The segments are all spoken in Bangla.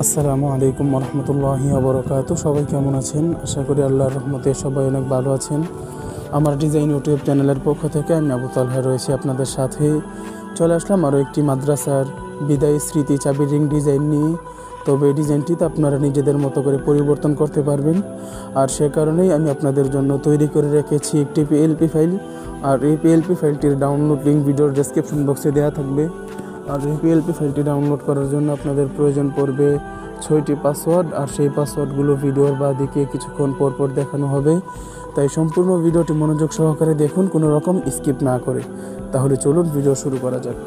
আসসালামু আলাইকুম রহমতুল্লাহি ওবরাকাতুহু। সবাই কেমন আছেন? আশা করি আল্লাহর রহমতে সবাই অনেক ভালো আছেন। আমার ডিজাইন ইউটিউব চ্যানেলের পক্ষ থেকে আমি আবু তালহা রয়েছি আপনাদের সাথে। চলে আসলাম আরও একটি মাদ্রাসার বিদায়ী স্মৃতি চাবির রিং ডিজাইন নিয়ে। তবে এই ডিজাইনটিতে আপনারা নিজেদের মতো করে পরিবর্তন করতে পারবেন, আর সে কারণেই আমি আপনাদের জন্য তৈরি করে রেখেছি একটি পিএলপি ফাইল। আর এই পিএলপি ফাইলটির ডাউনলোড লিঙ্ক ভিডিওর ডেসক্রিপশন বক্সে দেওয়া থাকবে। আর এই পিএলপি ফাইলটি ডাউনলোড করার জন্য আপনাদের প্রয়োজন পড়বে 6টি পাসওয়ার্ড, আর সেই পাসওয়ার্ডগুলো ভিডিওর বাঁদিকে কিছুক্ষণ পর দেখানো হবে। তাই সম্পূর্ণ ভিডিওটি মনোযোগ সহকারে দেখুন, কোনো রকম স্কিপ না করে। তাহলে চলুন ভিডিও শুরু করা যাক।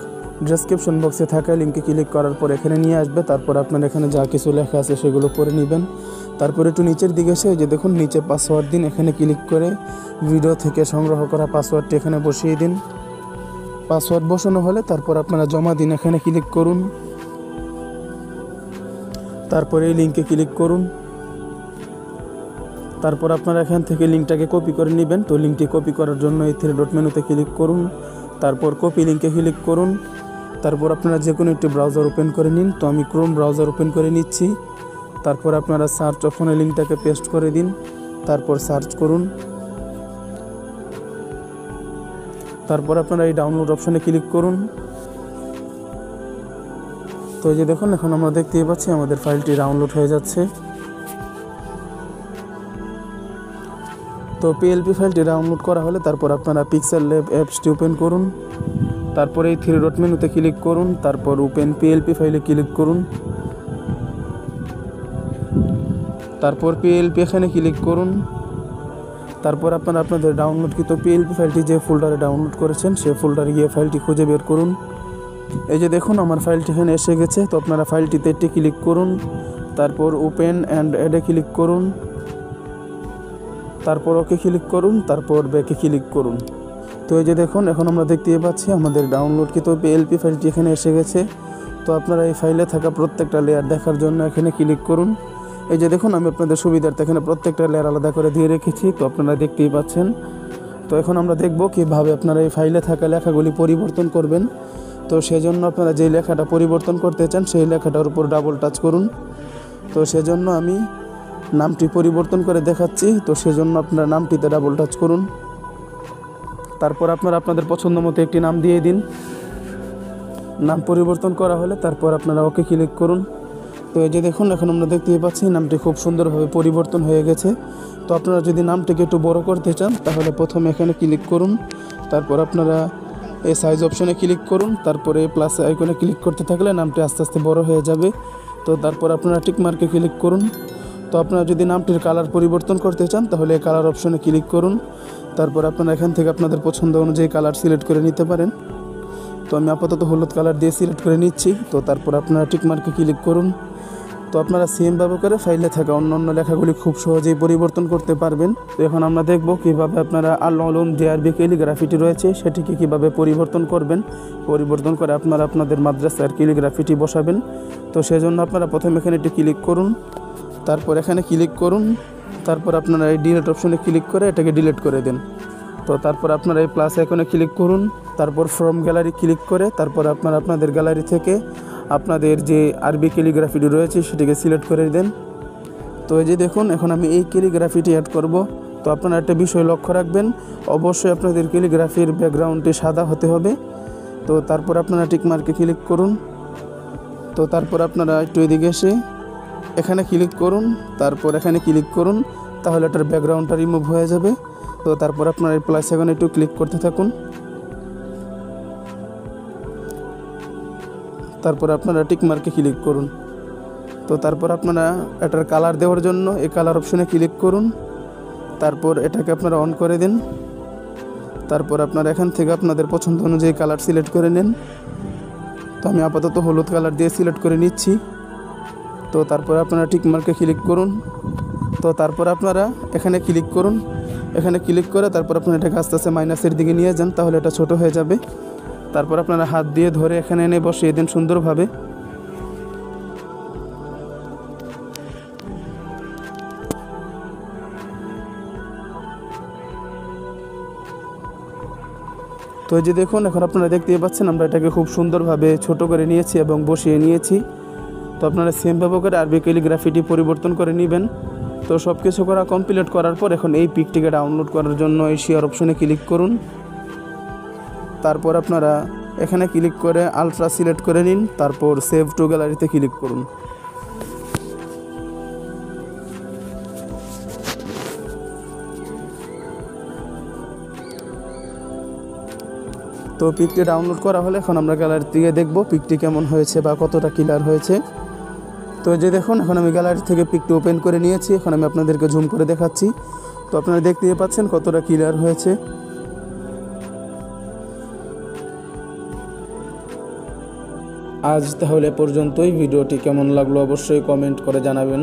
ডেসক্রিপশন বক্সে থাকা লিঙ্কে ক্লিক করার পর এখানে নিয়ে আসবে। তারপর আপনার এখানে যা কিছু লেখা আছে সেগুলো পড়ে নেবেন। তারপর একটু নিচের দিকে এসে যে দেখুন নিচে পাসওয়ার্ড দিন, এখানে ক্লিক করে ভিডিও থেকে সংগ্রহ করা পাসওয়ার্ডটি এখানে বসিয়ে দিন। পাসওয়ার্ড বসানো হলে তারপর আপনারা জমা দিন, এখানে ক্লিক করুন। তারপরে এই লিঙ্কে ক্লিক করুন। তারপর আপনারা এখান থেকে লিঙ্কটাকে কপি করে নেবেন। তো লিঙ্কটি কপি করার জন্য এই 3 ডট মেনুতে ক্লিক করুন। তারপর কপি লিঙ্কে ক্লিক করুন। তারপর আপনারা যে কোনো একটি ব্রাউজার ওপেন করে নিন। তো আমি ক্রোম ব্রাউজার ওপেন করে নিচ্ছি। তারপর আপনারা সার্চ অপশনে লিঙ্কটাকে পেস্ট করে দিন। তারপর সার্চ করুন। তারপর আপনারা এই ডাউনলোড অপশনে ক্লিক করুন। তো এই যে দেখুন এখন আমরা দেখতেই পাচ্ছি আমাদের ফাইলটি ডাউনলোড হয়ে যাচ্ছে। তো পিএলপি ফাইলটি ডাউনলোড করা হলে তারপর আপনারা পিক্সেল ল্যাব অ্যাপসটি ওপেন করুন। তারপরে এই 3 ডট মেনুতে ক্লিক করুন। তারপর ওপেন পিএলপি ফাইলে ক্লিক করুন। তারপর পিএলপি এখানে ক্লিক করুন। তারপর আপনারা আপনাদের ডাউনলোডকৃত পিএলপি ফাইলটি যে ফোল্ডারে ডাউনলোড করেছেন সেই ফোল্ডারে গিয়ে ফাইলটি খুঁজে বের করুন। এই যে দেখুন আমার ফাইলটি এখানে এসে গেছে। তো আপনারা ফাইলটিতে একটি ক্লিক করুন। তারপর ওপেন অ্যান্ড অ্যাডে ক্লিক করুন। তারপর ওকে ক্লিক করুন। তারপর ব্যাকে ক্লিক করুন। তো এই যে দেখুন এখন আমরা দেখতেই পাচ্ছি আমাদের ডাউনলোডকৃত পিএলপি ফাইলটি এখানে এসে গেছে। তো আপনারা এই ফাইলে থাকা প্রত্যেকটা লেয়ার দেখার জন্য এখানে ক্লিক করুন। এই যে দেখুন আমি আপনাদের সুবিধার্থে এখানে প্রত্যেকটা লেয়ার আলাদা করে দিয়ে রেখেছি। তো আপনারা দেখতেই পাচ্ছেন। তো এখন আমরা দেখব কীভাবে আপনারা এই ফাইলে থাকা লেখাগুলি পরিবর্তন করবেন। তো সেজন্য আপনারা যেই লেখাটা পরিবর্তন করতে চান সেই লেখাটার উপর ডাবল টাচ করুন। তো সেজন্য আমি নামটি পরিবর্তন করে দেখাচ্ছি। তো সেজন্য আপনারা নামটিতে ডাবল টাচ করুন। তারপর আপনারা আপনাদের পছন্দ মতো একটি নাম দিয়ে দিন। নাম পরিবর্তন করা হলে তারপর আপনারা ওকে ক্লিক করুন। তো এই যে দেখুন এখন আমরা দেখতেই পাচ্ছি নামটি খুব সুন্দরভাবে পরিবর্তন হয়ে গেছে। তো আপনারা যদি নামটিকে একটু বড় করতে চান তাহলে প্রথমে এখানে ক্লিক করুন। তারপর আপনারা এই সাইজ অপশনে ক্লিক করুন। তারপরে প্লাস আইকনে ক্লিক করতে থাকলে নামটি আস্তে আস্তে বড় হয়ে যাবে। তো তারপর আপনারা টিক মার্কে ক্লিক করুন। তো আপনারা যদি নামটির কালার পরিবর্তন করতে চান তাহলে এই কালার অপশনে ক্লিক করুন। তারপর আপনারা এখান থেকে আপনাদের পছন্দ অনুযায়ী কালার সিলেক্ট করে নিতে পারেন। তো আমি আপাতত হলুদ কালার দিয়ে সিলেক্ট করে নিচ্ছি। তো তারপর আপনারা টিক মার্কে ক্লিক করুন। তো আপনারা সেমভাবে করে ফাইলে থাকা অন্য লেখাগুলি খুব সহজেই পরিবর্তন করতে পারবেন। তো এখন আমরা দেখব কীভাবে আপনারা আল উলুম যে আরবি ক্যালিগ্রাফিটি রয়েছে সেটিকে কীভাবে পরিবর্তন করবেন। পরিবর্তন করে আপনারা আপনাদের মাদ্রাসার ক্যালিগ্রাফিটি বসাবেন। তো সেজন্য আপনারা প্রথমে এখানে একটি ক্লিক করুন। তারপর এখানে ক্লিক করুন। তারপর আপনারা এই ডিলিট অপশনে ক্লিক করে এটাকে ডিলিট করে দেন। তো তারপর আপনারা এই প্লাস আইকনে ক্লিক করুন। তারপর ফ্রম গ্যালারি ক্লিক করে তারপর আপনারা আপনাদের গ্যালারি থেকে আপনাদের যে আরবি ক্যালিগ্রাফিটি রয়েছে সেটিকে সিলেক্ট করে দেন। তো এই যে দেখুন এখন আমি এই ক্যালিগ্রাফিটি অ্যাড করব। তো আপনারা একটা বিষয় লক্ষ্য রাখবেন, অবশ্যই আপনাদের ক্যালিগ্রাফির ব্যাকগ্রাউন্ডটি সাদা হতে হবে। তো তারপর আপনারা টিক মার্কে ক্লিক করুন। তো তারপর আপনারা একটু এদিকে এসে এখানে ক্লিক করুন। তারপর এখানে ক্লিক করুন, তাহলে এটার ব্যাকগ্রাউন্ডটা রিমুভ হয়ে যাবে। তো তারপর আপনারা এই প্লাস আইকনে একটু ক্লিক করতে থাকুন। তারপর আপনারা টিক মার্কে ক্লিক করুন। তো তারপর আপনারা এটার কালার দেওয়ার জন্য এই কালার অপশনে ক্লিক করুন। তারপর এটাকে আপনারা অন করে দিন। তারপর আপনারা এখান থেকে আপনাদের পছন্দ অনুযায়ী কালার সিলেক্ট করে নেন। তো আমি আপাতত হলুদ কালার দিয়ে সিলেক্ট করে নিচ্ছি। তো তারপর আপনারা টিক মার্কে ক্লিক করুন। তো তারপর আপনারা এখানে ক্লিক করুন। এখানে ক্লিক করে তারপর আপনারা এটাকে আস্তে আস্তে মাইনাসের দিকে নিয়ে যান, তাহলে এটা ছোট হয়ে যাবে। তারপর আপনারা হাত দিয়ে ধরে এখানে এনে বসিয়ে দিন সুন্দরভাবে। তো এই যে দেখুন এখন আপনারা দেখতেই পাচ্ছেন আমরা এটাকে খুব সুন্দরভাবে ছোট করে নিয়েছি এবং বসিয়ে নিয়েছি। তো আপনারা সেমভাবে করে আরবি ক্যালিগ্রাফিটি পরিবর্তন করে নেবেন। তো সব কিছু করা কমপ্লিট করার পর এখন এই পিকটিকে ডাউনলোড করার জন্য এই শেয়ার অপশনে ক্লিক করুন। তারপর আপনারা এখানে ক্লিক করে আলট্রা সিলেক্ট করে নিন, তারপর সেভ টু গ্যালারিতে ক্লিক করুন। তো পিকটি ডাউনলোড করা হলে এখন আমরা গ্যালারি থেকে দেখব পিকটি কেমন হয়েছে বা কতটা ক্লিয়ার হয়েছে। তো যে দেখুন এখন আমি গ্যালারি থেকে পিকটি ওপেন করে নিয়েছি, এখন আমি আপনাদেরকে জুম করে দেখাচ্ছি। তো আপনারা দেখতেই পাচ্ছেন কতটা ক্লিয়ার হয়েছে। আজ তাহলে পর্যন্তই। ভিডিওটি কেমন লাগলো অবশ্যই কমেন্ট করে জানাবেন।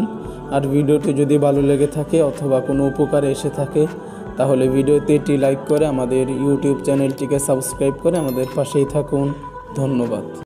আর ভিডিওটি যদি ভালো লেগে থাকে অথবা কোনো উপকারে এসে থাকে তাহলে ভিডিওতে একটি লাইক করে আমাদের ইউটিউব চ্যানেলটিকে সাবস্ক্রাইব করে আমাদের পাশেই থাকুন। ধন্যবাদ।